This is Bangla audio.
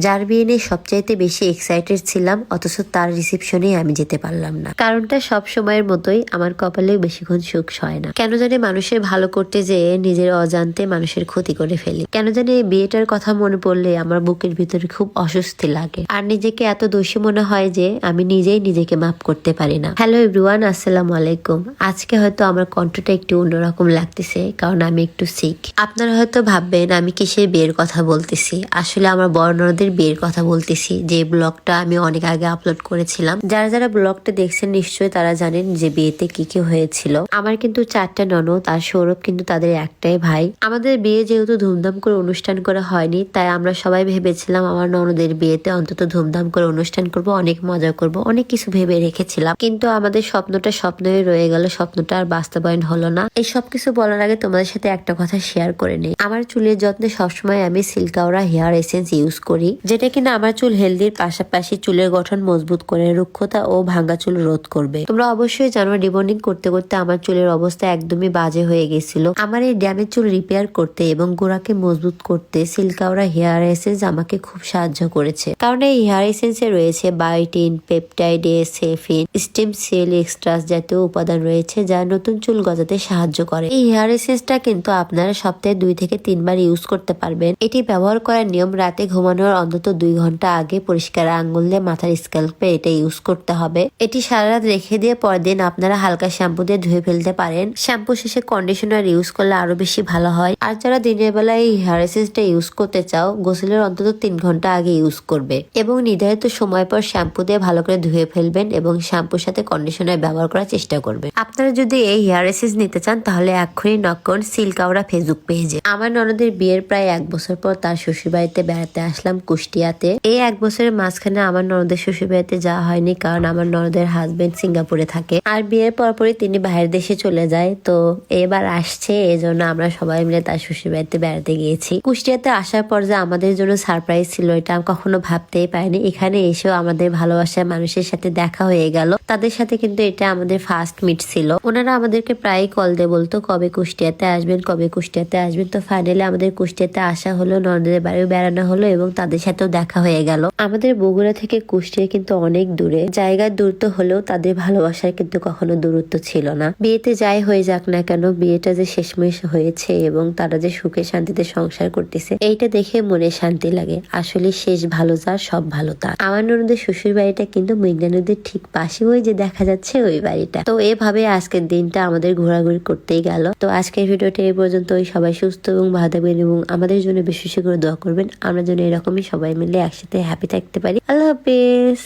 যার বিয়ে নিয়ে সবচাইতে বেশি এক্সাইটেড ছিলাম, অথচ তার রিসেপশনে আমি যেতে পারলাম না। কারণটা সব সময়ের মতোই, আমার কপালে বেশিক্ষণ সুখ সয় না। কেন জানি মানুষের ভালো করতে যেয়ে নিজের অজান্তে মানুষের ক্ষতি করে ফেলি। কেন জানি এই বিয়েটার কথা মনে পড়লে আমার বুকের ভিতরে খুব অস্বস্তি লাগে, আর নিজেকে এত দোষী মনে হয় যে আমি নিজেই নিজেকে মাফ করতে পারি না। হ্যালো এভরিওয়ান, আসসালামু আলাইকুম। আজকে হয়তো আমার কণ্ঠটা একটু অন্যরকম লাগতেছে, কারণ আমি একটু সিক। আপনারা হয়তো ভাববেন আমি কিসের বিয়ের কথা বলতেছি। আসলে আমার বড় ননদের বিয়ের কথা বলতেছি, যে ব্লগটা আমি অনেক আগে আপলোড করেছিলাম। যারা যারা ব্লগটা দেখছেন নিশ্চয়ই তারা জানেন যে বিয়েতে কি কি হয়েছিল। আমার কিন্তু 4টা ননদ, আর সৌরভ কিন্তু তাদের একটাই ভাই। আমাদের বিয়ে যেহেতু ধুমধাম করে অনুষ্ঠান করা হয়নি, তাই আমরা সবাই ভেবেছিলাম আমার ননদের বিয়েতে অন্তত ধুমধাম করে অনুষ্ঠান করব, অনেক মজা করব, অনেক কিছু ভেবে রেখেছিলাম। কিন্তু আমাদের স্বপ্নটা স্বপ্নই রয়ে গেল, স্বপ্নটা আর বাস্তবায়ন হলো না। এই সব কিছু বলার আগে তোমাদের সাথে একটা কথা শেয়ার করে নেই। আমার চুলের যত্নে সবসময় আমি সিল্কাওরা হেয়ার এসেন্স ইউজ করি, যেটা কিনা আমার চুল হেলদির পাশাপাশি চুলের গঠন মজবুত করে রুক্ষতা ও ভাঙ্গা চুল রোধ করবে। তোমরা অবশ্যই জানো, রিবন্ডিং করতে করতে আমার চুলের অবস্থা একদমই বাজে হয়ে গেছিল। আমার এই ড্যামেজ চুল রিপেয়ার করতে এবং গোড়াকে মজবুত করতে সিল্কাওরা হেয়ার এসেন্স আমাকে খুব সাহায্য করেছে। কারণ এই হেয়ার এসেন্সে রয়েছে বায়োটিন, পেপটাইড, সেফিন, স্টেম সেল এক্সট্রাস জাতীয় উপাদান রয়েছে, যা নতুন চুল গজাতে সাহায্য করে। এই হেয়ার এসেন্সটা কিন্তু আপনারা সপ্তাহে 2 থেকে 3 বার ইউজ করতে পারবেন। এটি ব্যবহার করার নিয়ম, রাতে ঘুমানোর অন্তত 2 ঘন্টা আগে পরিষ্কার আঙ্গুল দিয়ে মাথার স্ক্যাল্পে এটা ইউজ করতে হবে। এটি সারা রাত রেখে দিয়ে পরের দিন আপনারা হালকা শ্যাম্পু দিয়ে ধুয়ে ফেলতে পারেন। শ্যাম্পু শেষে কন্ডিশনার ইউজ করলে আরো বেশি ভালো হয়। আর যারা দিনের বেলা এই হেয়ার এসেন্সটা ইউজ করতে চাও, গোসলের অন্তত 3 ঘন্টা আগে ইউজ করবে এবং নির্ধারিত সময় পর শ্যাম্পু দিয়ে ভালো করে ধুয়ে ফেলবেন এবং শ্যাম্পুর সাথে কন্ডিশনার ব্যবহার করার চেষ্টা করবেন। আপনারা যদি এই হেয়ার এসেন্স নিতে চান তাহলে এক্ষুনি নক করুন সিল্কাওরা ফেসবুক পেজে। আমার ননদের বিয়ের প্রায় 1 বছর পর তার শ্বশুর বাড়িতে বেড়াতে আসলাম কুষ্টিয়াতে। এই 1 বছরের মাঝখানে আমার ননদের শ্বশুর বাড়িতে যাওয়া হয়নি, কারণ আমার ননদের হাজবেন্ড সিঙ্গাপুরে থাকে, আর বিয়ের পরপরই তিনি বাইরের দেশে চলে যায়। তো এবার আসছে, এজন্য আমরা সবাই মিলে তার শ্বশুর বাড়িতে বেড়াতে গিয়েছি। কুষ্টিয়াতে আসার পর যে আমাদের জন্য সারপ্রাইজ ছিল, এটা আমি কখনো ভাবতেই পারিনি। এখানে এসেও আমাদের ভালোবাসার মানুষের সাথে দেখা হয়ে গেল। তাদের সাথে কিন্তু এটা আমাদের ফার্স্ট মিট ছিল। ওনারা আমাদেরকে প্রায় কল দিয়ে বলতো কবে কুষ্টিয়াতে আসবেন, কবে কুষ্টিয়াতে আসবেন। তো ফাইনালি আমাদের কুষ্টিয়াতে আসা হলো, ননদের বাড়িও বেড়ানো হলো এবং তাদের সাথেও দেখা হয়ে গেল। আমাদের বগুড়া থেকে কুষ্টিয়া কিন্তু অনেক দূরে, জায়গার দূরত্ব হলেও তাদের ভালোবাসার কিন্তু কখনো দূরত্ব ছিল না। বিয়েতে যাই হয়ে যাক না কেন, বিয়েটা যে শেষমেশ হয়েছে এবং তারা যে সুখে শান্তিতে সংসার করতেছে, এইটা দেখে মনে শান্তি লাগে। আসলে শেষ ভালো যার সব ভালো তার। আমার ননদের শ্বশুর বাড়িটা কিন্তু মেঘনা নদীর ঠিক পাশে, ওই যে দেখা যাচ্ছে ওই বাড়িটা। তো এভাবে আজকের দিনটা আমাদের ঘোরাঘুরি করতেই গেল। তো আজকের ভিডিওটা এই পর্যন্তই। সবাই সুস্থ এবং ভালো থাকবেন এবং আমাদের জন্য বেশি বেশি করে দোয়া করবেন, আমরা যেন এরকমই সবাই মিলে একসাথে হ্যাপি থাকতে পারি। আল্লাহ হাফেজ।